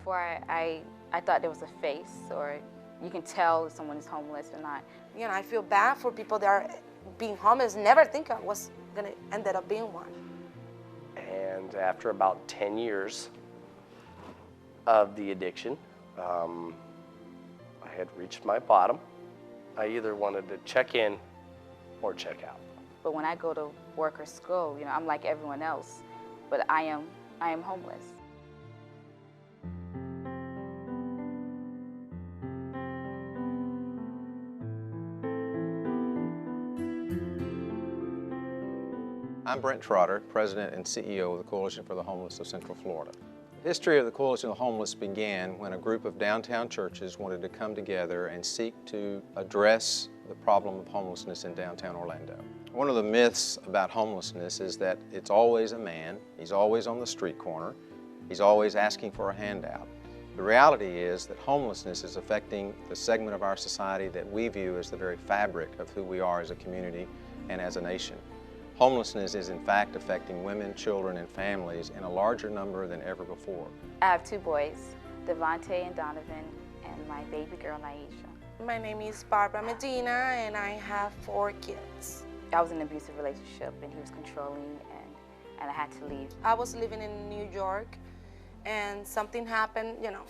Before I thought there was a face, or you can tell if someone is homeless or not. You know, I feel bad for people that are being homeless. Never think I was gonna end up being one. And after about 10 years of the addiction, I had reached my bottom. I either wanted to check in or check out. But when I go to work or school, you know, I'm like everyone else, but I am homeless. I'm Brent Trotter, President and CEO of the Coalition for the Homeless of Central Florida. The history of the Coalition of the Homeless began when a group of downtown churches wanted to come together and seek to address the problem of homelessness in downtown Orlando. One of the myths about homelessness is that it's always a man, he's always on the street corner, he's always asking for a handout. The reality is that homelessness is affecting the segment of our society that we view as the very fabric of who we are as a community and as a nation. Homelessness is in fact affecting women, children, and families in a larger number than ever before. I have two boys, Devontae and Donovan, and my baby girl, Naisha. My name is Barbara Medina, and I have 4 kids. I was in an abusive relationship, and he was controlling, and I had to leave. I was living in New York, and something happened, you know.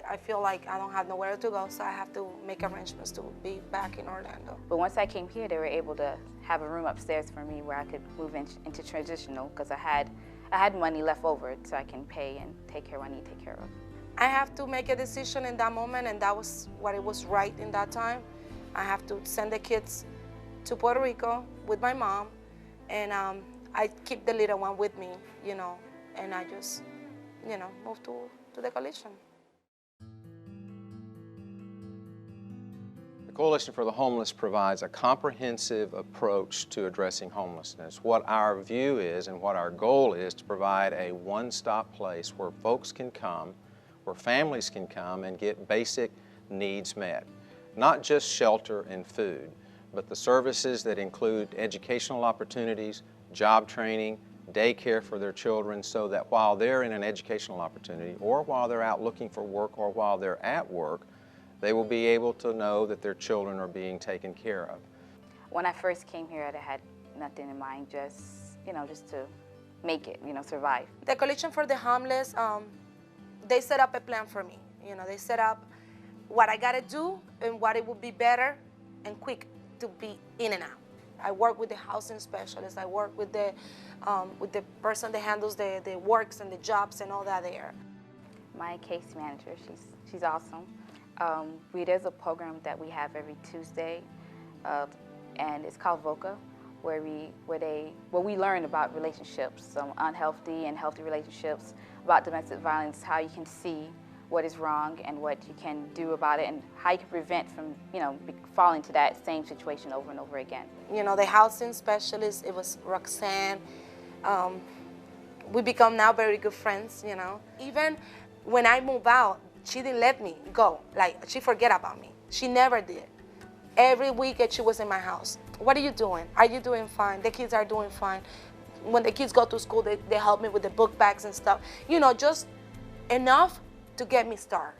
I feel like I don't have nowhere to go, so I have to make arrangements to be back in Orlando. But once I came here, they were able to have a room upstairs for me where I could move into transitional, because I had money left over so I can pay and take care of what I need to take care of. I have to make a decision in that moment, and that was what it was right in that time. I have to send the kids to Puerto Rico with my mom, and I keep the little one with me, you know, and I just, you know, move to the coalition. The Coalition for the Homeless provides a comprehensive approach to addressing homelessness. What our view is and what our goal is to provide a one-stop place where folks can come, where families can come and get basic needs met. Not just shelter and food, but the services that include educational opportunities, job training, daycare for their children, so that while they're in an educational opportunity, or while they're out looking for work, or while they're at work, they will be able to know that their children are being taken care of. When I first came here, I had nothing in mind, just to make it, survive. The Coalition for the Homeless, they set up a plan for me. You know, they set up what I gotta do and what it would be better and quick to be in and out. I work with the housing specialist. I work with the person that handles the works and the jobs and all that there. My case manager, she's awesome. There's a program that we have every Tuesday, and it's called VOCA, where we learn about relationships, unhealthy and healthy relationships, about domestic violence, how you can see what is wrong and what you can do about it, and how you can prevent from, falling into that same situation over and over again. You know, the housing specialist, it was Roxanne. We become now very good friends, you know. Even when I moved out, she didn't let me go. Like, she forget about me. She never did. Every weekend she was in my house. What are you doing? Are you doing fine? The kids are doing fine. When the kids go to school, they help me with the book bags and stuff. You know, just enough to get me started.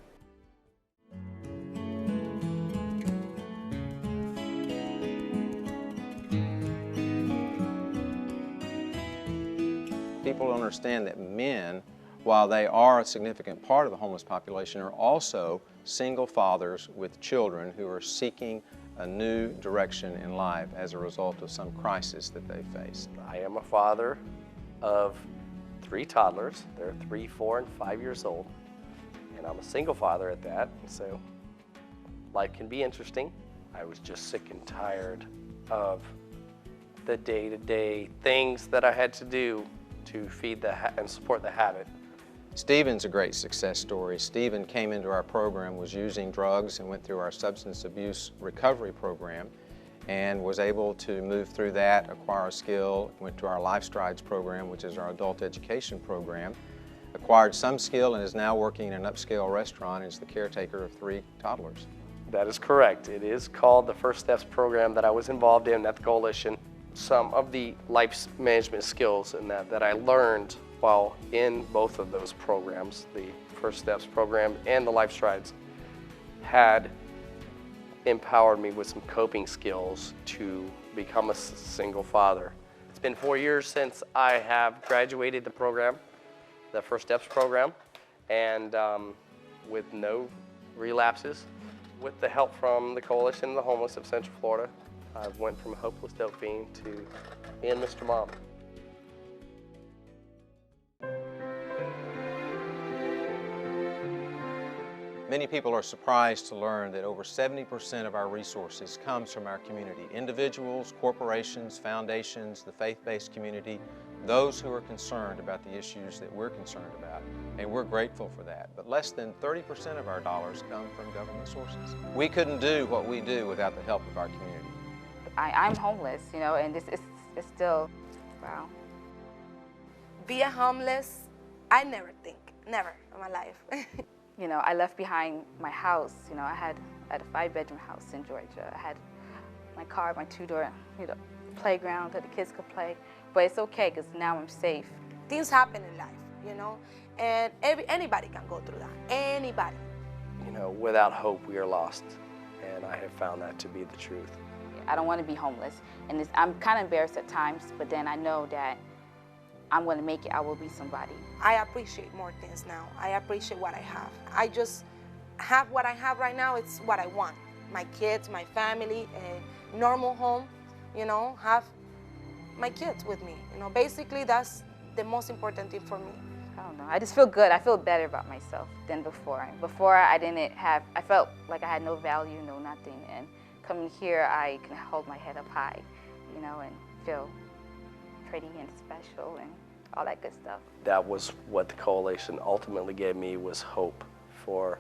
People don't understand that men, while they are a significant part of the homeless population, are also single fathers with children who are seeking a new direction in life as a result of some crisis that they face. I am a father of 3 toddlers. They're 3, 4, and 5 years old. And I'm a single father at that, so life can be interesting. I was just sick and tired of the day-to-day things that I had to do to feed and support the habit. Stephen's a great success story. Stephen came into our program, was using drugs, and went through our substance abuse recovery program, and was able to move through that, acquire a skill, went to our Life Strides program, which is our adult education program, acquired some skill, and is now working in an upscale restaurant as the caretaker of 3 toddlers. That is correct. It is called the First Steps program that I was involved in at the Coalition. Some of the life management skills in that I learned while in both of those programs, the First Steps program and the Life Strides had empowered me with some coping skills to become a single father. It's been 4 years since I have graduated the program, the First Steps program, and with no relapses. With the help from the Coalition of the Homeless of Central Florida, I went from a hopeless dope fiend to me and Mr. Mom. Many people are surprised to learn that over 70% of our resources comes from our community. Individuals, corporations, foundations, the faith-based community, those who are concerned about the issues that we're concerned about, and we're grateful for that. But less than 30% of our dollars come from government sources. We couldn't do what we do without the help of our community. I'm homeless, you know, and it's still, wow. Being homeless, I never in my life. You know, I left behind my house. You know, I had a 5-bedroom house in Georgia. I had my car, my 2-door, you know, playground that the kids could play. But it's okay because now I'm safe. Things happen in life, you know, and anybody can go through that. Anybody. You know, without hope, we are lost, and I have found that to be the truth. I don't want to be homeless, and I'm kind of embarrassed at times, but then I know that I'm going to make it. I will be somebody. I appreciate more things now. I appreciate what I have. I just have what I have right now. It's what I want. My kids, my family, a normal home, you know, have my kids with me. You know, basically that's the most important thing for me. I don't know. I just feel good. I feel better about myself than before. Before I felt like I had no value, no nothing. And coming here, I can hold my head up high, you know, and feel pretty and special and all that good stuff. That was what the Coalition ultimately gave me, was hope for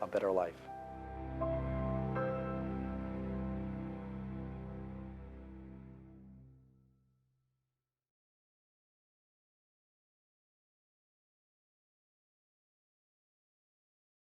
a better life.